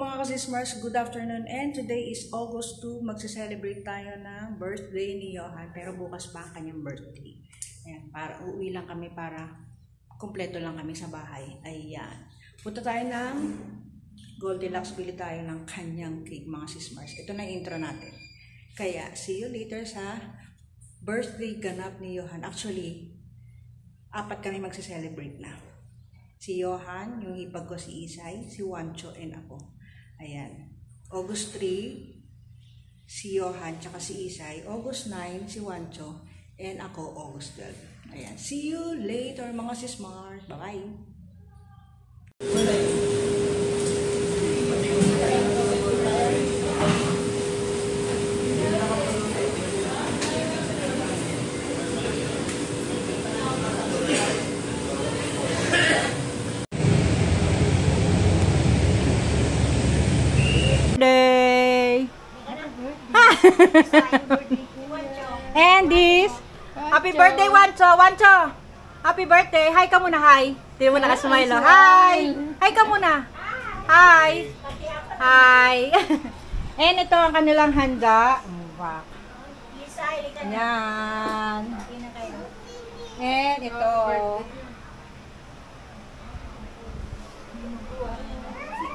mga kasismars, good afternoon, and today is August 2, magse-celebrate tayo ng birthday ni Johan, pero bukas pa ang kanyang birthday. Ayan, para uuwi lang kami para kumpleto lang kami sa bahay. Ayan, punta tayo ng Goldilocks, bili tayo ng kanyang cake mga sismars. Ito na yung intro natin. Kaya, see you later sa birthday ganap ni Johan. Actually, 4 kami magse-celebrate na. Si Johan, yung hipag ko si Isay, si Wancho, and ako. Ayan. August 3, si Johan, tsaka si Isay. August 9, si Wancho, and ako, August 12. Ayan. See you later, mga sismart. Bye-bye! And this, happy birthday, Wancho! Wancho! Happy birthday! Hi ka muna, hi! Hindi mo nakasmile, oh. Hi! Hi ka muna! Hi! Hi! And ito ang kanilang handa. Wow! Yan! And ito.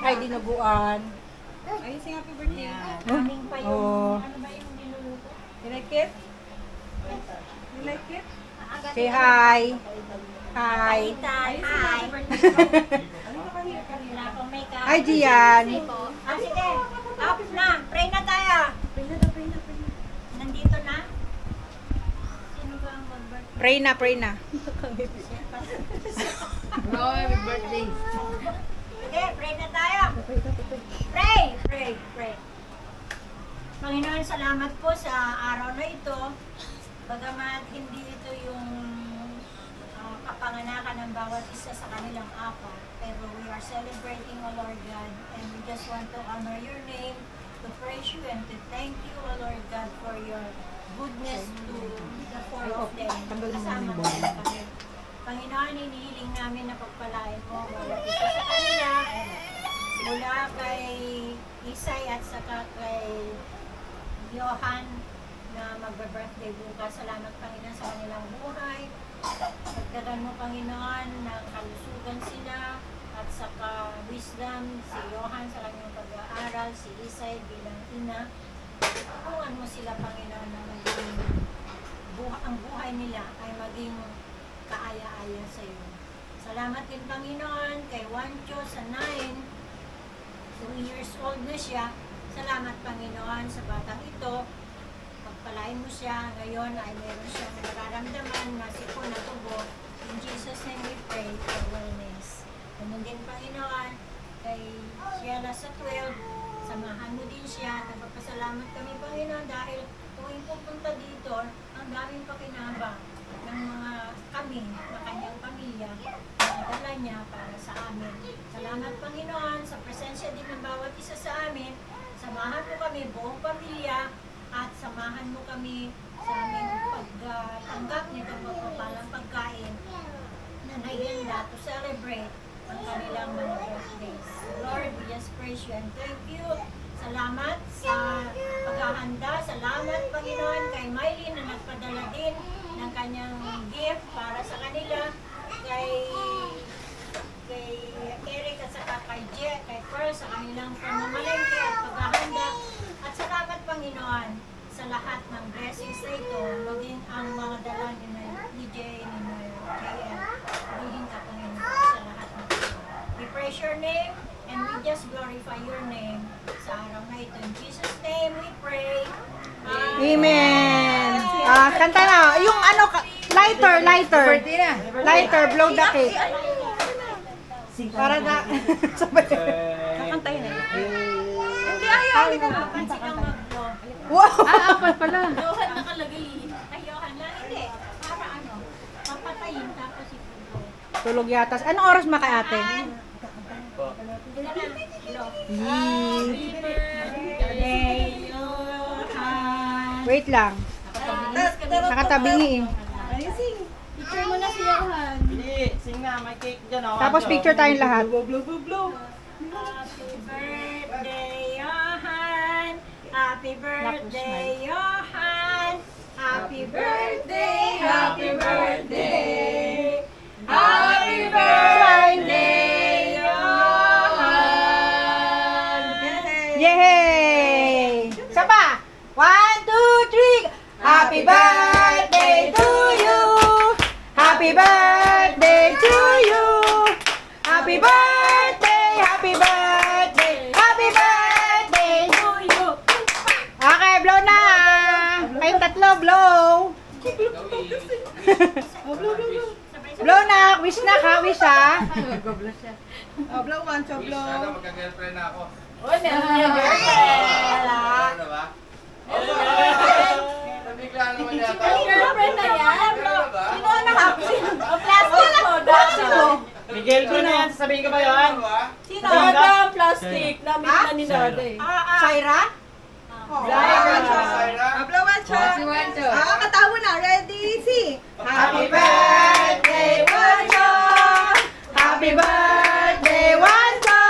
Ay, dinuguan. Ayun, sing happy birthday. Oh. Ano ba yung niluluto? You like it? You like it? Say hi. Hi. Hi. Hi, Gian. Sige. Up na. Pray na tayo. Pray na. Nandito na? Sino ba ang mag-birthday? Pray na, pray na. No, happy birthday. Sige, pray na tayo. Pray. Panginoon, salamat po sa araw na ito. Bagamat hindi ito yung kapanganakan ng bawat isa sa kanilang apat. Pero we are celebrating, O Lord God, and we just want to honor your name, to praise you, and to thank you, O Lord God, for your goodness to the four of them. Kasama nila kami. Panginoon, inihiling namin na pagpalain mo bawat isa sa kanila, mula kay Isay at saka kay Johan na magbe-birthday bukas. Salamat, Panginoon, sa kanilang buhay. Pagdagan mo, Panginoon, ng kalusugan sila at saka wisdom si Johan sa kanyang pag-aaral, si Isay bilang ina. Turuan mo sila, Panginoon, na maging ang buhay nila ay maging kaaya-aya sa iyo. Salamat din, Panginoon, kay Wancho sa 9. 2 years old na siya. Salamat, Panginoon, sa batang ito. Pagpalain mo siya. Ngayon ay meron siyang nararamdaman na sipon na tubo. In Jesus' name we pray for wellness. Ganun din, Panginoon, kay Sheila sa 12. Samahan mo din siya. Nagpapasalamat kami, Panginoon, dahil tuwing pupunta dito, ang daming pakinabang ng mga kami, na kanyang pamilya, na dala niya para sa amin. Salamat, Panginoon, sa presensya din ng bawat isa sa amin. Samahan mo kami, buong pamilya, at samahan mo kami sa aming pagtanggap nitong pagpapalang pagkain na nahihanda to celebrate ang kanilang mga birthdays. Lord, we just praise you and thank you. Salamat sa paghahanda. Salamat, Panginoon, kay Mylene na nagpadala din ng kanyang gift para sa kanila, kay Eric at saka kay Jet, kay Pearl sa kanilang pamamalengke at paghahanda. At salamat, Panginoon, sa lahat ng blessings na ito, maging ang mga dala ni Jay, ni JL. Magiging ka, Panginoon, sa lahat ng ito. We praise your name and we just glorify your name sa araw na ito. In Jesus' name we pray. Amen. Kanta na. Yung ano, lighter. Lighter, blow the cake. Para na. Kakantayin na. Hindi, ayaw. Apat silang mag-blow. Wow! Apat pala. Johan nakalagay. Ay, Johan na. Hindi. Para ano? Papatayin tapos i-blow. Tulog yatas. Anong oras maka ate? Happy birthday, Johan. Wait lang. Nakatabingi eh. Picture mo na si Johan. Hindi, sing na, may cake dyan, oh. Tapos picture tayong lahat. Blow, blow, blow, blow. Happy birthday, Johan! Happy birthday, Johan! Happy birthday! Happy birthday! Happy birthday, Johan! Yay! Isa pa! 1, 2, 3! Happy birthday to you! Happy birthday to you! Happy birthday! Happy birthday! Happy birthday to you! Okay, blow na! Kayong tatlo, blow! Blow na! Wish na ka, wish ha! Oh, blow one, so blow. Sana magka-girlfriend na ako. Uy, meron niya girlfriend! Ano ba? Nabigla naman yata. May girlfriend na yan? Meron ba? Sino ang nakapsin? O, plastic mo, plastic mo. Miguel ko na yan, sasabihin ko ba yun? Ano ba? Sino? Dada, plastic. Namit na ni Dada eh. Saira? Syra? Blow one, Wancho. Katawa na. Ready, see? Happy birthday, Wancho! Happy birthday, Wancho!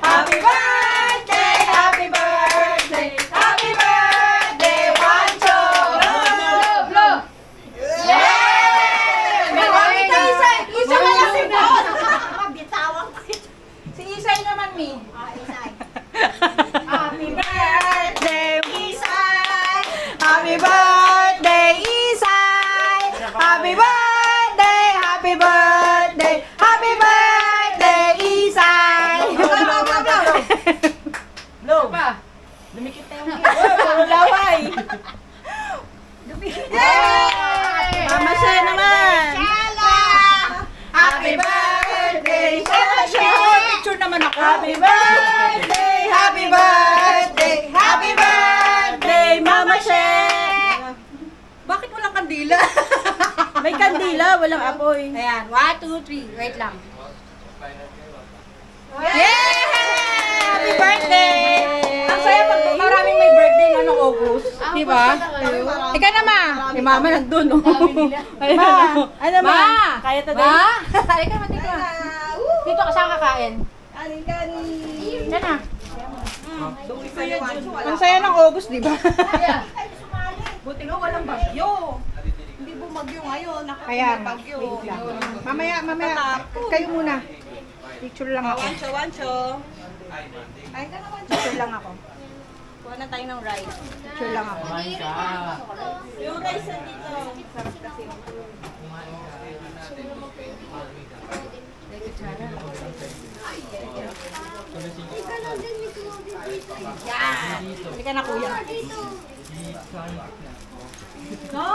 Happy birthday, happy birthday, happy birthday, Wancho! Blow! Yay! May Isay! Isay na lang si Boss! Bitawan ko ito. Si Isay naman, Mi. Isay. Happy birthday, Isay! Happy birthday, Isay! Happy birthday, happy birthday, happy birthday, Isay! Blow pa. Dumikit na yung Laway! Yay! Mama siya naman! Happy birthday, Shala! Picture naman ako! Happy birthday, happy birthday, happy birthday, Mama She! Bakit walang kandila? May kandila, walang apoy. Ayan, 1, 2, 3. Wait lang. Yay! Happy birthday! Ang saya pag maraming may birthday na ng August. Di ba? Ikaw na, Ma. Si Mama nandun, oh. Ayun, Ma! oh. Ano, Ma? Kaya to Ma? Halika naman dito. Dito ka saan kakain? Yan na. Ang saya ng August, di ba? Buti nga walang bagyo. Hindi bumagyo ngayon. Ayan. Bagyo. Mamaya. Kayo muna. Picture lang ako. Wancho. Ay ka na, Wancho. Picture lang ako. Kuha na tayo ng rice. Picture lang ako. kumain ka. Yung rice nandito. Yan. Halika na, kuya. No?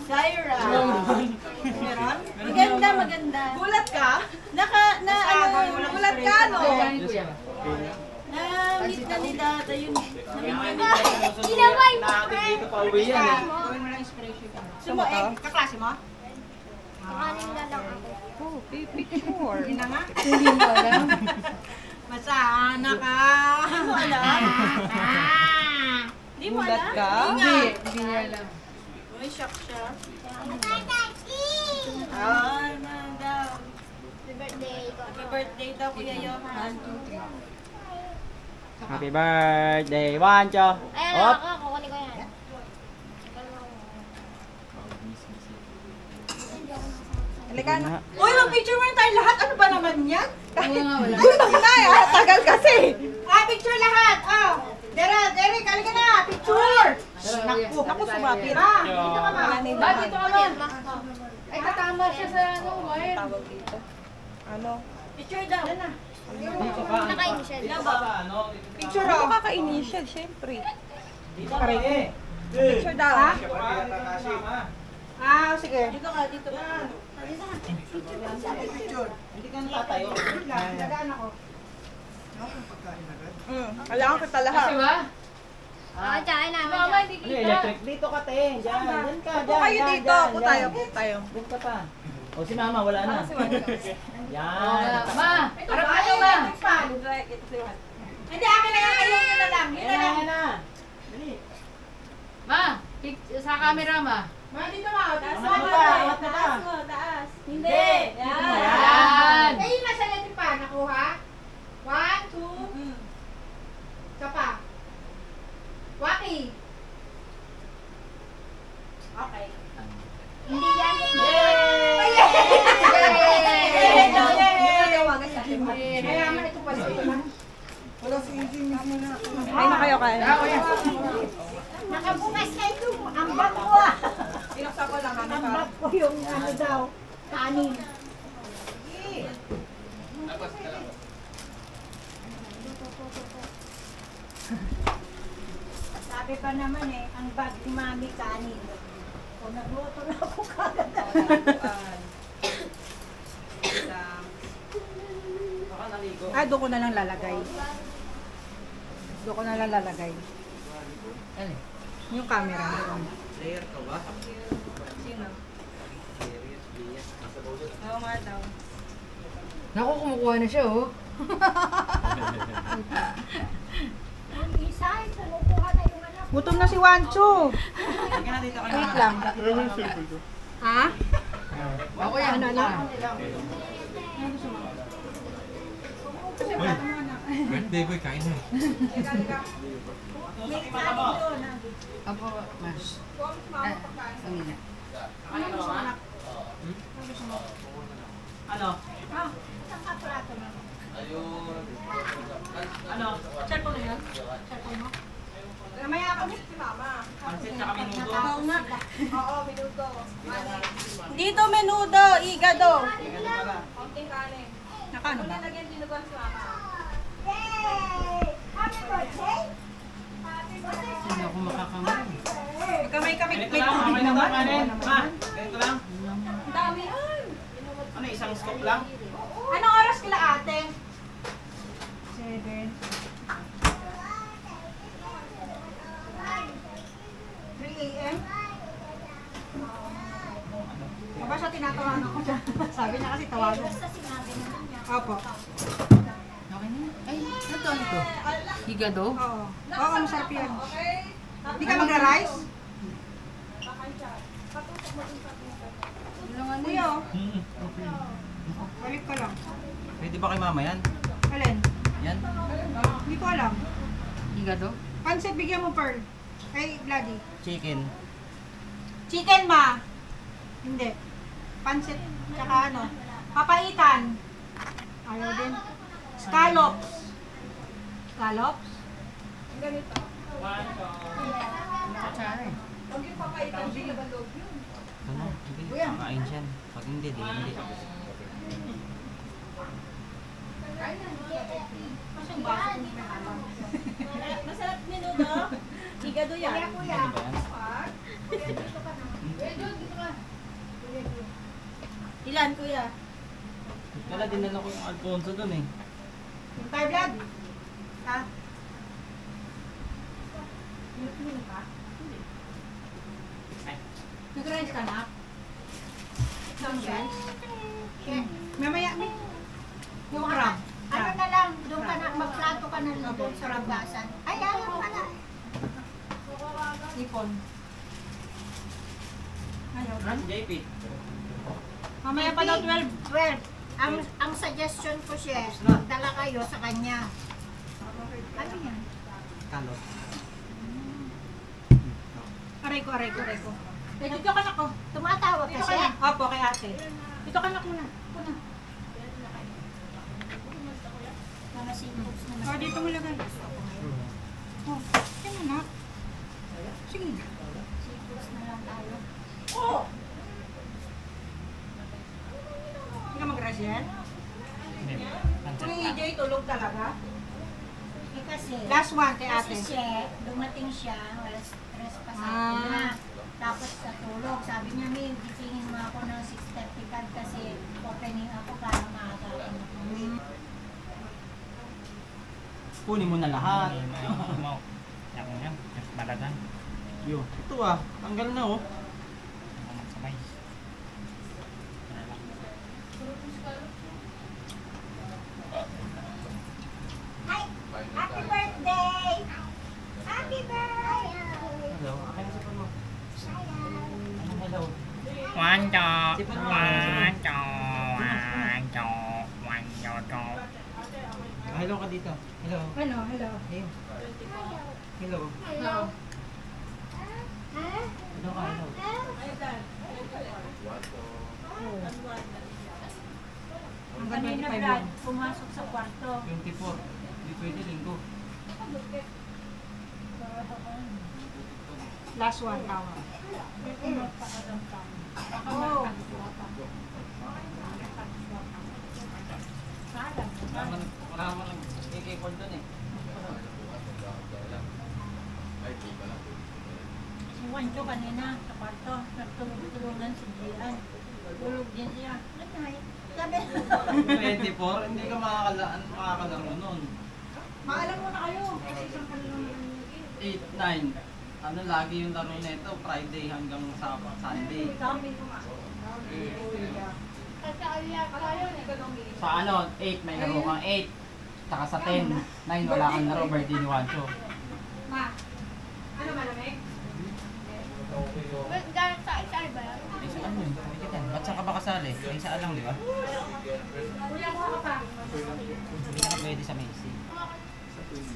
Syra. Meron? Maganda. Gulat ka? Gulat ka, no? Na-meet na ni Dada yun. Ginaway mo, dito pa uwi yan eh. Gawin mo lang inspiration ka. Sumo, kaklase mo? Kakanin na lang ako. Picture. Hindi na nga. Hindi mo alam. Masana ka. Hindi mo alam. Hindi mo alam? Gulat ka? Hindi. Hindi niya alam. Uy, shock siya. Ano daw? Happy birthday daw, Kuya Johan. Happy birthday, Wancho. Ayan Op. ako, kukunin ko yan. Halika na. Uy, mag-picture mo tayo lahat. Ano ba naman yan? Ano ba na? Tagal kasi. Picture lahat. Derek, halika na. Picture. Naku, sumapit. Dito ka, Ma. Dito ka ba? Ay, tatama siya sa ano, wire. Ano? Picture daw. Naka-initial. Picture ako. Kaka-initial, syempre. Dito ka eh. Picture daw, ha? Sige. Dito ka, dito ka. Hindi ka natatayo. Dagaan ako. Kailangan kita lahat. Oo, tsaka namin. Ano electric? Dito ka te. Diyan ka. Upo kayo dito. Upo tayo. Doon ka pa. O si Mama, wala na. Yan. Ma! Harap kayo, Ma! Hindi, akin na nga kayo. Yun na lang. Yun na lang. Yan na. Dali. Sa camera, ma. Ma, dito, Ma. Taas mo. Angat na ka. Taas mo, taas. Hindi. Yan. Yan. Ayun na, sa letter pa. Kaya naman ito pala. Wala si Inky mismo na. Ay na kayo kain. Nakabukas na ito. Ang bag ko ah. Pinaksa ko lang. Ang bag ko yung ano daw. Kanin. Sabi pa naman eh, ang bag ni Mami kanin. O nagluto na ako kagad. Baka naligo. Ah, doon ko na lang lalagay. Doon ko na lang lalagay. Ano eh? Yung camera. Player ka ba? Sino? Serious, Bias. Oo nga daw. Naku, kumukuha na siya, oh. Yung isa, kumukuha na yung anak. Gutom na si Wancho. Sige na dito ka na. Wait lang. Ha? Ako yan. Ano? Birthday boy, kain na. May kanin doon. Apo, mas. Pamilya. Ano? Ah, isang kaprato na. Ayun. Ano? Cellphone na yan? Cellphone mo? Mamaya ako si Mama. Pansit tsaka minuto. Oo nga. Oo, minuto. Dito menudo, igado. Nakano ba? Yay! Happy birthday! Happy birthday! Hindi ako makakamay. Kamay kami. Ganito lang, kamay na ba kanin? Ma, ganito lang. Ang dami yan. Ano, isang scoop lang? Anong oras kila ate? 7. 3 a.m.? Aba siya tinatawanan ko siya. Sabi niya kasi tawagan. Basta sinabi naman niya. Opo. Okay na? Ay, ito, ito. Higado? Oo. Oo, masarap yan. Hindi ka magra-rice? Kuya, oh. Balik ka lang. Pwede ba kay mama yan? Alin? Yan? Hindi ko alam. Higado? Pansit, bigyan mo Pearl. Ay, Bloody. Chicken. Chicken, ma. Hindi. Pansit, tsaka ano. Papaitan. Ayaw din. Scallops. Scallops? Kutsara eh. Ano? Hindi. Kakain siya. Pag hindi, di hindi. Masarap menudo. Igado yan. Kuya, Ano ba yan? Ilan kuya? Kala dinala ko yung Alfonso dun eh. Yung tayo, Blood? Ha? Nag-rice ka na? Some rice? Mamaya, yung crab. ano na lang, doon ka na, magplato ka na lang doon sa rabasan. Ay, ayaw pala. Ipon. Ayaw. JP. Mamaya pa daw 12. 12. Ang suggestion ko siya, dala kayo sa kanya. Ano yan? Kalot. Aray ko, aray ko, aray ko. Dito ka na ko. Tumatawag ka Dito ka siya? na. Opo, kay ate. Dito ka na muna. Kuna. Mga seafoods na O, dito mo lagay. Oh, yan na. Sige. seafoods na lang tayo. Hindi ka mag-rice yan? Hindi. Kung EJ, tulog talaga. Eh kasi, Last one kay ate. kasi siya, dumating siya, stress pa sa Ah. akin na. Tapos sa tulog, sabi niya, May, gisingin mo ako ng 6:30 pag kasi opening ako para maaga ako. Kunin mo na lahat. Yang yan, yang balagan. Yo, ito ah. Tanggal na oh. Sabay. Hi! Happy birthday! Happy birthday! Hello. Akin sa phone mo. Anong hello? Wancho, Sipon mo. wancho, wancho, wancho. Hello ka dito. Hello. Hello, hello. Hey. Hello. Hello. Hello ka, hello. Hanggang Kanina 25 Brad, lang. pumasok sa kwarto. 24. Hindi pwede linggo. Last one, tawa. Oh. Wala naman nag-keyboard doon eh. Si Juancho kanina sa kwarto, nagtulog-tulungan si Gian. Tulog din siya. Nanay, sabi. 24, hindi ka makakalaro nun. Maalam mo na kayo. Kasi isang kalong 8, 9. Ano lagi yung laro nito, Friday hanggang sa Sunday. Sa ano, 8 may laro kang 8. Saka sa 10, 9 wala kang laro, birthday ni Wancho. Ma, ano malamig? Ay, saan yun? Ba't saan ka ba kasali? Ay, saan lang, di ba? Kuya, kuha ka pa. Hindi ka pwede sa Macy.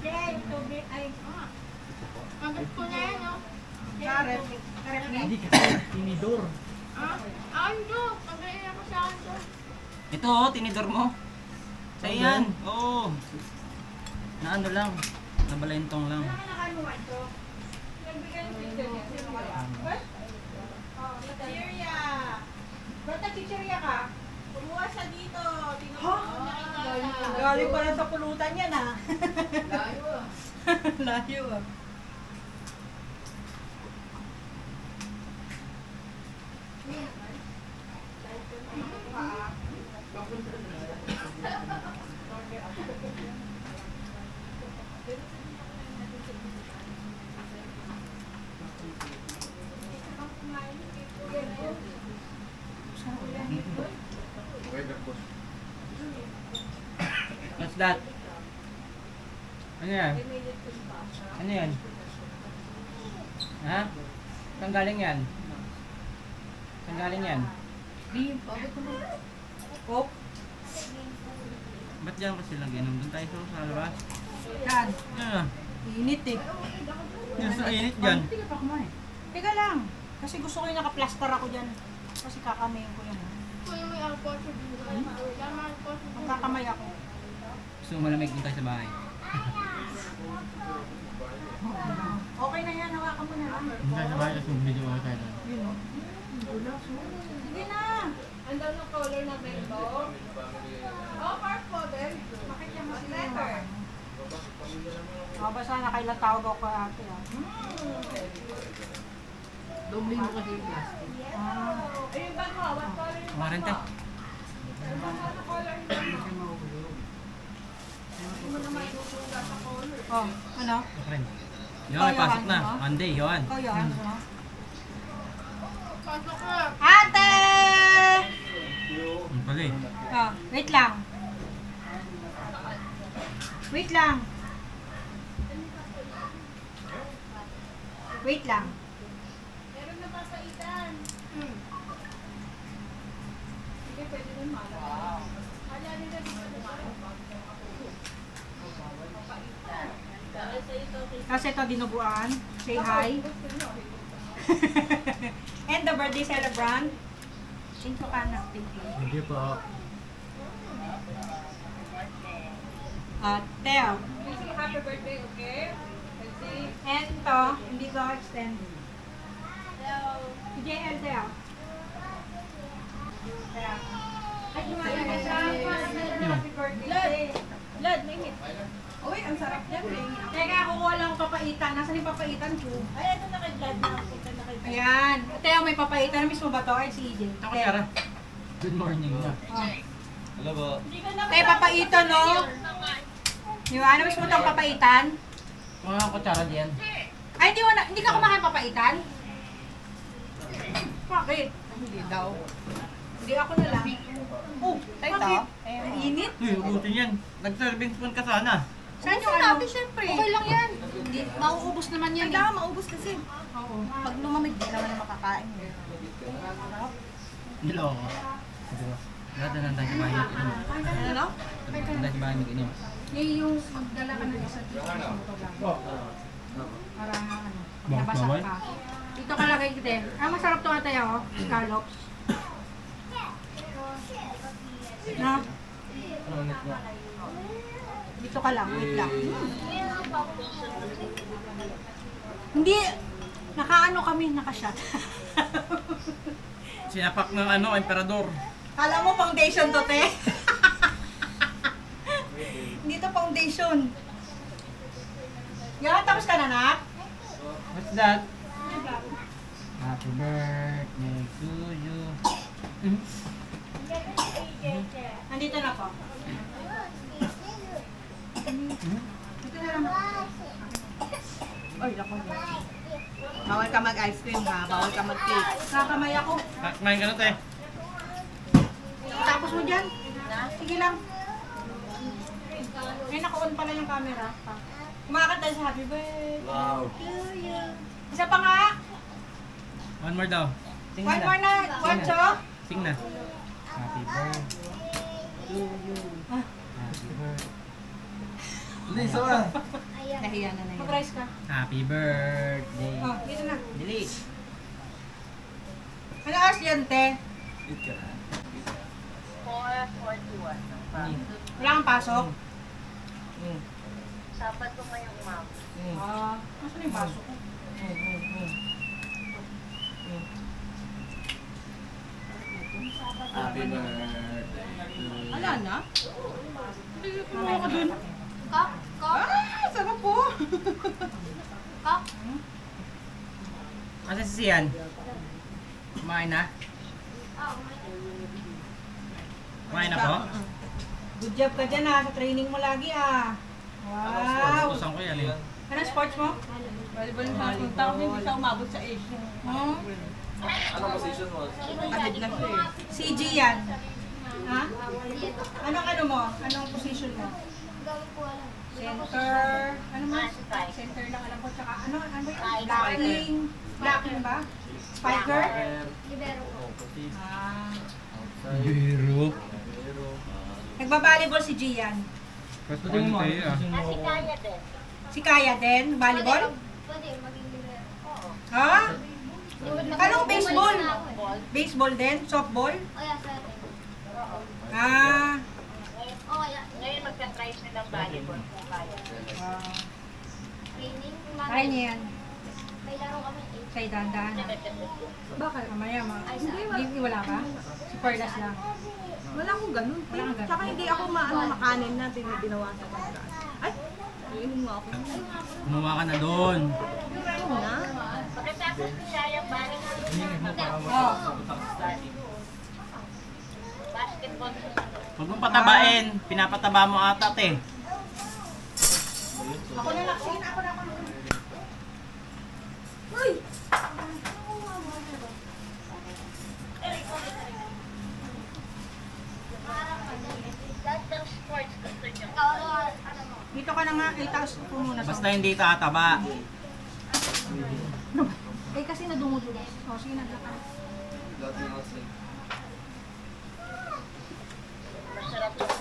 Jay, tubig, ay. Agad ko na yan, oh. Karep. Karep nga. Hindi ka tinidor. Ando, pag-iiyak ko sa ando. Ito oh, tinidor mo. Sa yan. Oo. Na ano lang. Nabalentong lang. Chicheria. Ba't nag-chicheria ka? Kumuha siya dito. Ha? Galing pa lang sa pulutan yan ah. Layo ah. Layo ah. What's that? Ano yan? Ano yan? Ha? Saan galing yan? Saan galing yan? Oh, Ba't dyan kasi lang ganun? Doon tayo sa labas. yan. Ah, Init eh. yun sa init dyan. Teka lang. Kasi gusto ko yung naka-plaster ako dyan. Kasi kakamayin ko yan. Kuya, may alcohol sa dito. Tama, alcohol sa dito. Magkakamay ako. Gusto mo malamig din tayo sa bahay. Okay na yan. Hawakan mo na lang. Hindi tayo sa bahay kasi video ako tayo doon. Yun o. Sige na. Ang daw ng color na bento. Oh, purple. Very good. Bakit yan mas letter? Basta na kailan tawag ako kay ate ah. Dobling mo kasi yung plastic. Ayun ba mo? What color yung Kumarin tayo. Oh, ano? Kumarin. Yon, may pasok na. Monday, yon. Ikaw yan. pasok ka? Ate! Yung pala eh. Oh, wait lang. Wait lang. Wait lang. Meron na papaitan. Sige, pwede rin malaki. Hala nila dito Kasi ito dinuguan. Say hi. And the birthday celebrant. Thank you, Kana. Thank you. Thank you po. Teo. happy birthday, okay? Let's see. And to, hindi ko extend. Si JL, Teo. Teo. Ay, kumain ka siya. Happy birthday. Lad, mainit. Uy, ang sarap niyan. Teka, kukuha lang ang papaitan. Nasaan yung papaitan ko? Ay, ito na kay Lad na. Ito na kay Lad. Ayan. Teo, may papaitan. Mismo ba to? Ay, si EJ. Ako, Yara. Good morning. Oh. Hello po. Hindi ka na Teo, papaitan, no? Di ba? Ano mismo itong papaitan? Mga kutsara diyan. Ay, hindi ka kumakain papaitan? Bakit? Hindi daw. Hindi ako na lang. Oh, bakit? Ang init. Uy, ubutin yan. Nag-serving spoon ka sana. Saan yung ano? Siyempre. Okay lang yan. Hindi, mauubos naman yan. Kailangan maubos kasi. Oo. Pag lumamig, di naman na makakain. Niloko. Lahat na lang tayo sa bahay mag-inom. Ano? Lahat tayo sa bahay mag-inom. Yung magdala ka ng isa dito. Para ano, nabasa Bawal? ka. Dito ka lagay kita. Ah, masarap to ate oh. Scallops. Na? Anong net mo? Dito ka lang, wait lang. Hindi, nakaano kami, nakashot. Sinapak ng ano, emperador. Kala mo foundation to, te? Hindi to foundation. Yan, tapos ka na, nak? What's that? Happy birthday to you. Nandito na po. Dito na lang. Ay, lako. Bawal ka mag-ice cream ha, bawal ka mag-cake. Kakamay ako. Kumain ka na, te. Tapos mo dyan. Sige lang. May naka-on pala yung camera. Kumakanta tayo sa happy birthday Wow. to you. Isa pa nga. One more daw. Sing One more na. One, two. Sing na. Happy birthday to you. Happy birthday. Hindi, isa ba? Nahiya na yun. Mag-rise ka. Happy birthday. Oh, dito na. Dili. Ano oras yan, te? Eat ka na. 4:41. Wala kang pasok? Sabado ngayong ma'am. Nasaan yung pasok ko? Happy birthday to you. Ala na? Mamaya ka dun. Kap? Kap? Sarap po. Kap? Asa si Sian? Kumain na? Kumain na po? Good job ka dyan sa training mo lagi Wow. Utusan ko yan eh. Anong sports mo? Volleyball na punta ko, hindi siya umabot sa age. Anong position mo? Kahit na siya eh. CG yan. Ha? Anong mo? Anong position mo? Center. Ano mo? Center lang alam ko. Tsaka ano ba yun? Blocking. Blocking ba? Spiker? Ah. Biro. Nagbabalibol si Gian. Pwede mo. Si Kaya din? Volleyball? Pwede, maging libero. Oo. Ha? Anong baseball? Baseball din? Softball? O yan, pwede. Ah. Oo, yan. Ngayon magka-try sila ng volleyball kung kaya. Training? Kaya niya yan. May laro kami 8. Sa'y dahan-dahan. Bakit? Mamaya Hindi, wala ka? Si Perlas lang. Wala akong ganun. Wala kang ganun. Tsaka hindi ako makanin na binawasan ko. Ay, iinom mo ako. Gumawa ka na doon. Ano na? Pagkatapos niya yung Oh. basketball sa sunod. Huwag mong patabain. Pinapataba mo ata, te. Ako na lang. Sige na, ako na. Lahat ng sports gusto niyo. Dito ka na nga. Itaas ko muna. Basta hindi tataba. Eh kasi nadumudulas. O, sige na. Dati nga sa... Masarap yung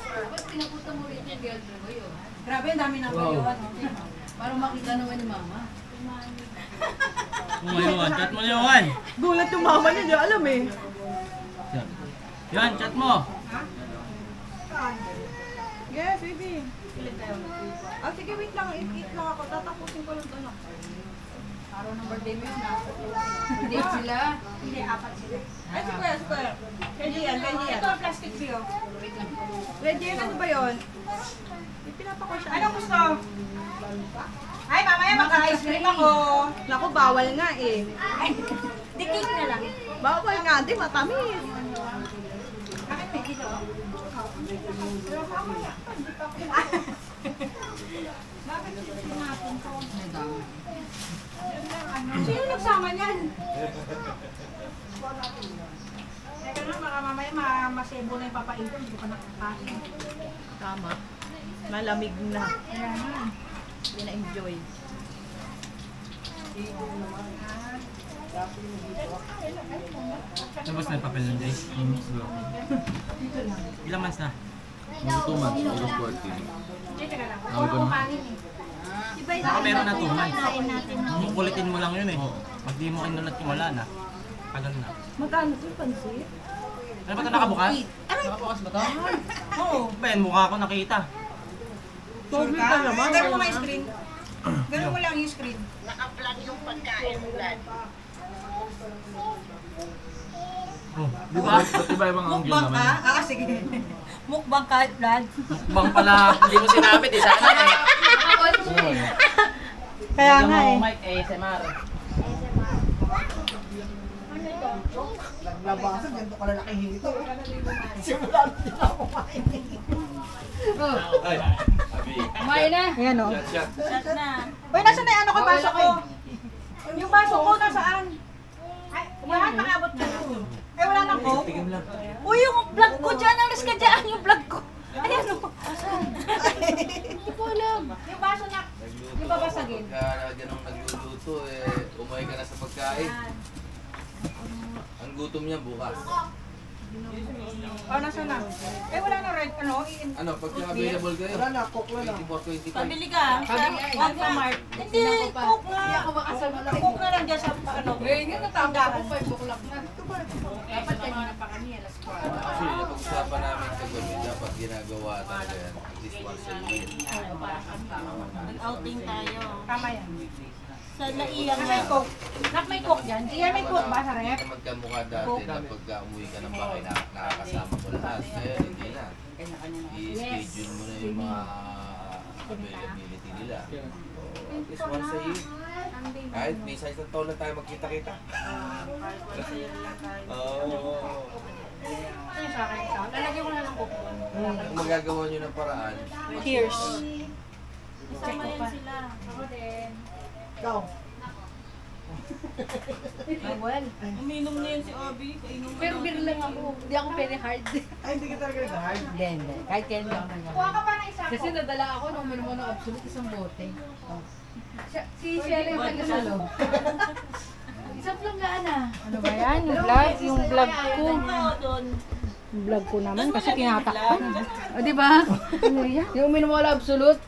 Pinapunta mo rin yung girlfriend mo yun. Grabe, ang dami ng bayuan. Para makita naman ni mama. Ngayon, chat mo yun. Gulat yung mama niya, di alam eh. Yan, chat mo. Yes, baby. Ah, sige, wait lang. Eat lang ako. Tatapusin ko lang ito. Araw ng birthday mo yun na. Hindi sila. Hindi, apat sila. Ay, si Kuya, si Kuya. Pwede yan, pwede yan. Ito, plastic view. Pwede yan, ano ba yun? Pinapako siya. Anong gusto? Ay, mamaya mag-ice cream ako. Naku, bawal nga eh. Ay, di cake na lang. Bawal nga, di matamis. Bakit may dito? Pero mamaya. Bakit sinapon ko? Sino nagsama niyan? Teka na, baka mamaya masebo na yung papain ko. Hindi ko pa nakakain. Tama. Malamig na. Kaya na. Hindi na-enjoy. Tapos na yung papel ng day. Ilang months na? 2 months, August 14. Teka lang. Tawag ko na. Kumain eh. Baka meron na 2 months. kain natin. Kukulitin mo lang yun eh. Pag di mo kinulat yung wala na. Tagal na. Magkano ito yung pansit? Ano ba ito nakabukas? Nakabukas ba ito? Oo. Ben, mukha ko nakita. Sure ka? Ganun mo nga yung screen. Ganun mo lang yung screen. Oh, di ba? Ba't iba yung mga angle Mukbang naman? ka? Ah, sige. Mukbang ka, Vlad. Bang pala, hindi mo sinabi, di sana eh. Kaya nga eh. Mike, ASMR. Naglabasan, ganito ka lalaki hito. Ay, Abi. Kumain na. Ayan o. Shot. Shot na. Uy, nasa na yung ano ko, baso ko? Yung baso ko, nasaan? Ay, yan, nakabot na. Eh, wala na ko. Tigim lang. Uy, yung vlog ko dyan, alis ka dyan, yung vlog ko. Ayan o. Hindi ko alam. Yung baso na. Nagluto Yung babasagin. ako. Pagka ganun nagluluto, umay ka na sa pagkain. Ang gutom niya bukas. Oh, nasa na? Eh, wala na red, ano? Ano, pagka available kayo? Wala na, cook na lang. 24, 25. Pabili ka. Wag ka, Mark. Hindi, cook na. Cook na lang dyan sa ano. Eh, nga natapos ko 5 o'clock na. Dapat kanina pa kami, alas 4. Actually, napag-usapan namin kagabi, dapat ginagawa talaga yan. At least once a year. Outing tayo. Tama yan. Sa laiyang May cook. Nak, may cook dyan. Diyan may cook ba sa rep? Magkamukha dati na pagka umuwi ka ng bahay, nakakasama ko lahat. Ngayon, hindi na. I-schedule mo na yung mga availability nila. So, at least once a year. Kahit minsan isang taon lang tayo magkita-kita. Oo. Ano sa akin? Lalagyan ko na ng cook. Kung magagawa nyo ng paraan, Cheers. Isama yan sila. Go. Uminom na yun si Obi. Kainom Pero beer lang ako. Hindi ako very hard. Ay, hindi ka talaga nag-hard. Hindi. Kahit kailan ako nag Kuha ka pa ng isa Kasi nadala ako nung uminom ng absolute isang bote. Si Shelly yung taga-salo. Isang planggaan na. Ano ba yan? Yung vlog? Yung vlog ko. Oo, doon. Yung vlog ko naman kasi tinatakpan. O, di ba? Ano yan? Yung uminom mo lang absolute.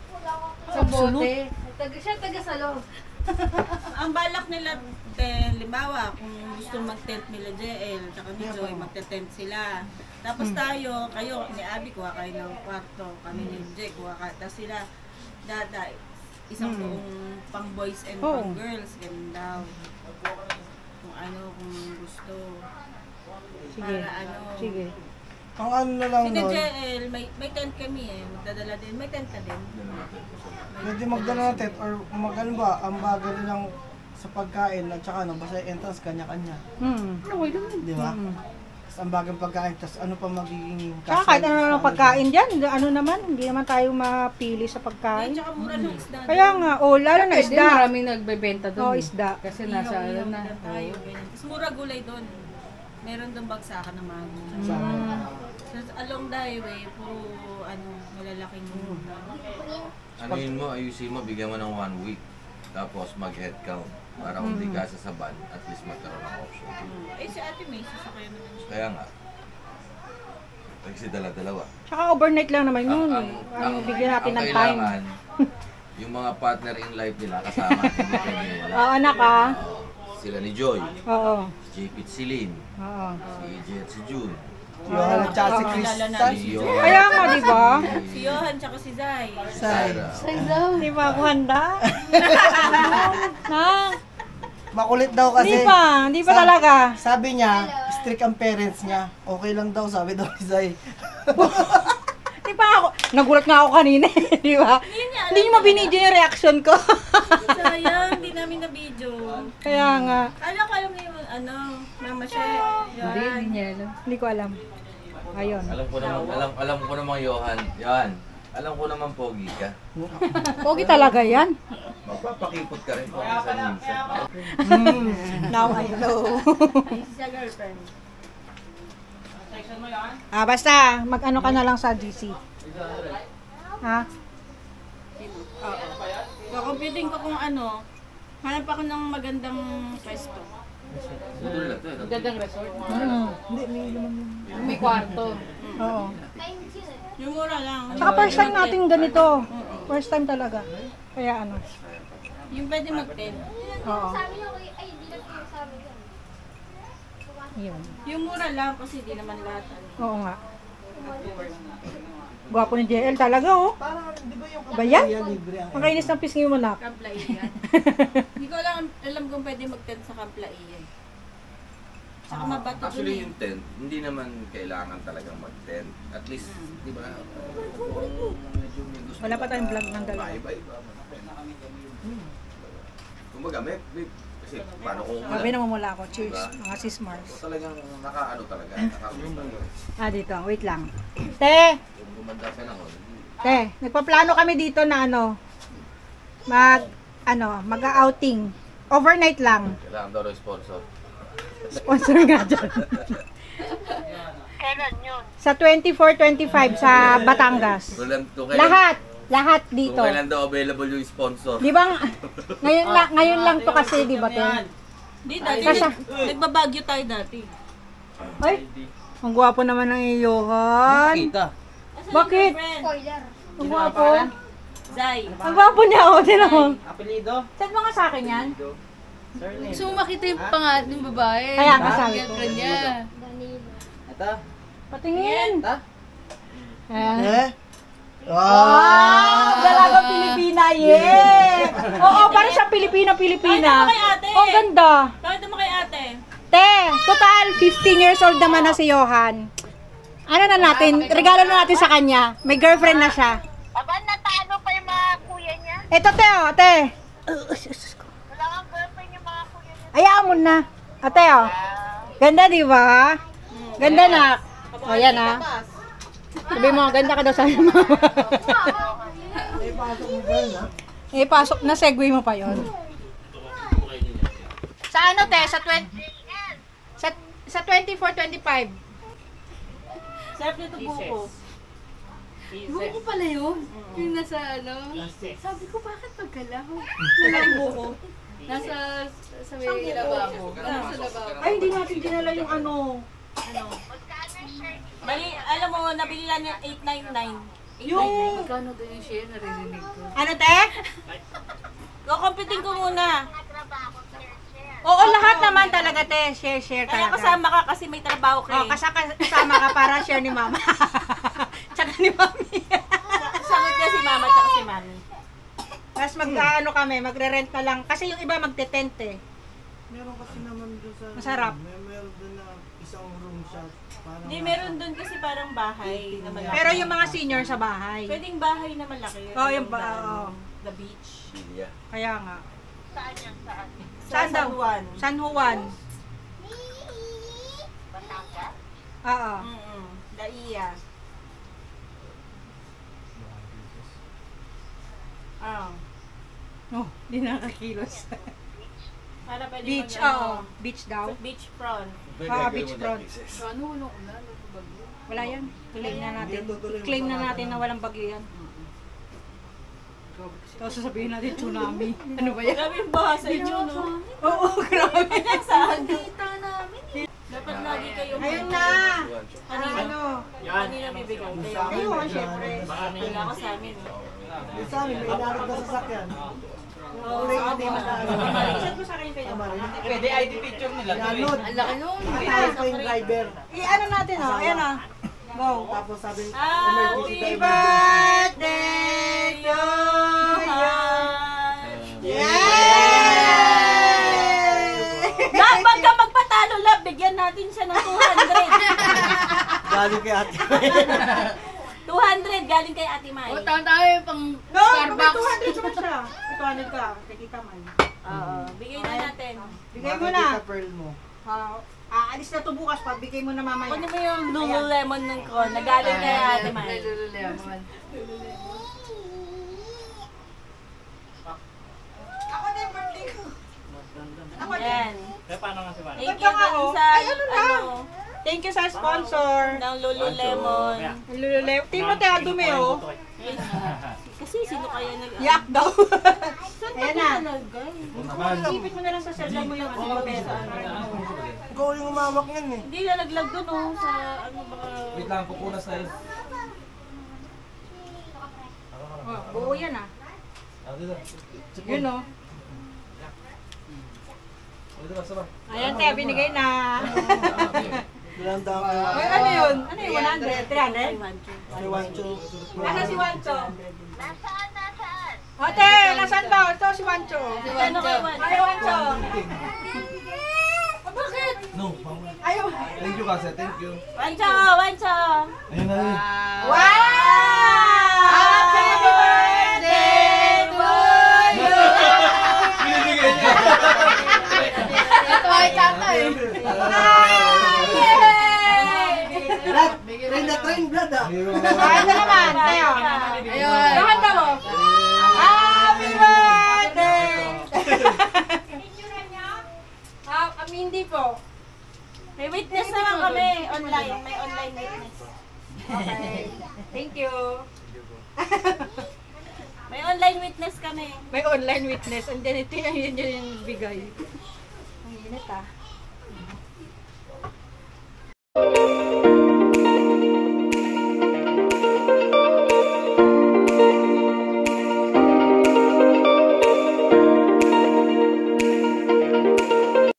Isang bote. Siya taga-salo. Ang balak nila, limbawa, kung gusto mag-tent nila JL, tsaka ni Joy, magte-tent sila. Tapos tayo, kayo, ni Abby, kuha kayo ng kwarto, kami ni Jay, kuha ka. Tapos sila, isang buong pang boys and pang girls, ganun daw. Kung ano, kung gusto. Sige. Para ano. Sige. Ang ano na lang Sige nun, JL, may tent kami eh, magdadala din. May tent ka din. pwede magdala ng tent or magano ba, ang bagal lang sa pagkain at saka ano, basta yung entrance kanya-kanya. Okay naman. Di ba? Tapos ang bagang pagkain, tapos ano pa magiging Tsaka kahit ano ng pagkain dyan, ano naman, hindi naman tayo mapili sa Ay, pagkain. tsaka mura ng isda. Kaya nga, lalo na Pwede, isda. maraming nagbebenta doon. Oo, isda. Kasi nasa ano na. Tayo, ganyan. Tapos mura gulay doon. Meron doon bagsakan ng mga gulay. So, along the highway, puro malalaking ano yun mo, ayusin mo, bigyan mo ng 1 week. Tapos mag-head count. Para kung di ka sasaban, at least magkaroon ng option. Eh, si Ate May, sasakay naman siya. Kaya nga. Kasi dala-dalawa. Tsaka overnight lang naman yun. Bigyan natin ng time. kailangan, yung mga partner in life nila kasama. Hindi kami wala. Oo, anak ah. Sila ni Joy, Oo. si JP at si Lynn, Oo. si Jet, si June. Johan at saka si Kristan. Si Johan, Kaya nga, di ba? Si Johan, tsaka si Zay. Sarah. Di ba ako handa? Na? Makulit daw kasi. Hindi pa talaga. Sabi niya, strict ang parents niya. Okay lang daw, sabi daw ni Zay. Di ba ako? Nagulat nga ako kanina, di ba? Hindi nyo mabinidyo yung reaction ko. Sayang, hindi namin na video. Kaya nga, Alam niyo yung Mama She, Hindi, Johan. hindi niya alam. hindi ko alam. Ayun. Alam ko naman Johan. Yan. Alam ko naman pogi ka. Pogi talaga yan. Magpapakipot ka rin kung minsan. Now I know. Siya girlfriend. Basta, mag-ano ka na lang sa GC. Ha? Computing ko kung hanap ako ng magandang pwesto. Budol na to. Gandang resort. May kwarto. Oo. Yung mura lang. Tsaka first time natin ganito. First time talaga. Kaya ano. Yung pwede mag-tent. Oo. Yun. Yung mura lang kasi di naman lahat ano. Oo nga. Gwapo ni JL talaga, oh. Parang, di ba yung Ba yan? kaya libre ang Makainis ng pisngi mo, nak. Kamplaiya. Hindi ko alam kung pwede mag-tent sa Kamplaiya. Saka mabato dun Actually, eh. yung tent, hindi naman kailangan talagang mag-tent. At least, di ba, kung medyo may gusto Wala pa ka tayong vlog ng dalawa. Iba-iba. Kumbaga, kasi paano kung Sabi na mamula ako. Cheers, Diba? mga sis Mars. talagang nakaano talaga, nakaano. Dito. Wait lang. Te! Kung gumanda ka lang, Te, nagpaplano kami dito na mag-outing. Overnight lang. kailangan daw ng sponsor. Sponsor nga dyan. Kailan yun? Sa 24-25 sa Batangas. Lahat dito. Kung kailan daw available yung sponsor. Di ba, ngayon lang to kasi, di ba, te? Di, dati Kasi- nagbabagyo tayo dati. Ay, ang gwapo naman ng iyohan. Kita. Bakit? Spoiler. Ang gwapo. Zay. Ang gwapo niya, oh, tinan mo. Apelido? Send mo nga sa akin yan. Surname. Gusto mo makita yung pangalan ng babae? Kaya nga sabi ko. Girlfriend niya. Ito. Patingin. Ito. Ayan. Eh? Wow! Dalagang Pilipina, yeah! Oo, parang siya Pilipina. Pakita mo kay ate. Oh, ganda. Pakita mo kay ate. Te, total, 15 years old naman na si Johan. Ano na natin, regalo na natin sa kanya. May girlfriend na siya. Aba, natalo pa yung mga kuya niya. Ito, te, oh, te. Wala kang girlfriend yung mga kuya niya. Hayaan mo na. Ate, oh. Ganda, di ba? Ganda na. O, yan, ah. Sabi mo, ganda ka daw sa mama. Eh, pasok mo ba yun, ha? Pasok na, segue mo pa yon. Sa ano, te? Sa 24-25. Sarap nito buko. Buko pala yun. Yung nasa ano. Sabi ko, bakit magkalaw? Saan buko? Nasa sa may lababo. Nasa lababo. Ay, hindi natin dinala yung ano. Bali, alam mo, nabili lang niya 899. Yung... Magkano doon yung share? Narinig ko. Ano, te? Kukumpitin ko muna. Oo, lahat naman talaga, te. Share Kaya talaga. kasama ka kasi may trabaho ka Oh, eh. kasama ka para share ni mama. Tsaka ni mami. Sagot niya si mama at si mami. Tapos mag-ano kami, magre-rent na lang. Kasi yung iba magte-tent eh. Meron kasi naman doon sa... Masarap. Meron doon na isang room shot. Parang Hindi, meron doon kasi parang bahay na malaki. Pero yung mga senior sa bahay. Pwedeng bahay na malaki. Oh, yung The beach. Silya. Kaya nga. Saan yan? Saan? Saan daw? San Juan. San Juan. Batangas? Oo. Daiya. Oh, di nakakilos. Para pwede Beach, mag- oo. Beach daw. Beach front. Beach front. Ano, ulan? Bagyo. Wala yan. Claim na natin. Claim na natin na walang bagyo yan. Tapos sasabihin natin tsunami. Ano ba yan? Grabe yung baha sa inyo, no? Oo, grabe. Saan? Kita namin. Dapat lagi kayo. Ayun na. Kanina. Ano? Kanina bibigyan kayo. Ayun, syempre. Wala ko sa amin. Yung sa amin, may inarit na sasakyan. Oo, Hindi madaan. Send mo sa akin kayo. Pwede ID picture nila to eh. Yanod. Ang laki nun. Nakatayos pa yung driver. I-ano natin, oh. Ayan, oh. Go. Tapos sabi, Happy emergency driver. Birthday to you. Dapat ka magpatalo, love. Bigyan natin siya ng 200. Galing kay ate. 200 galing kay Ate Mai. O, tayo pang No, Starbucks. 200 naman siya. 200 ka. Kikita man. Oo. Bigay na natin. Bigay mo Bakit na. kita pearl mo? Aalis na to bukas pa. Bigay mo na mamaya. Kunin mo yung Lululemon ng ko na galing kay Ate Mai. May Lululemon. Ako din, birthday ko. Ako din. Yan. Kaya paano nga si Juan? Thank you dun sa, Ay, ano na? Thank you sa sponsor. ng Lululemon. Lululemon. Tingnan mo tayo, dumi oh. Kasi sino kaya nag... Yak daw. Ayan na. Nalagay. Ipit mo na lang sa cellphone mo yung ano pesa. Ikaw yung umawak yan eh. Hindi nalaglag dun oh, sa ano baka... Wait lang, pupunas tayo. Buo yan ah. Yun oh. Ayan, te, binigay na. Ilang daw Ay, ano yun? Ano yung 100? 300? si Wancho. Nasa si Wancho? Ate, nasaan ba? Ito si Wancho. Ano kay Juan? Ay, Wancho. Bakit? No, Ayaw. thank you kasi, thank you. Wancho! Wancho! Ayun na rin. Wow! Happy birthday to you! Binibigay niya. Ito ay tatay. Blood! Train na train, blood ah! Ay, ito naman. Tayo. Ayun. Kahanda mo. Happy birthday! Kami hindi po. May witness naman kami online. May online witness. Okay. Thank you. May online witness kami. May online witness. And then ito yung bigay. Ang init ah.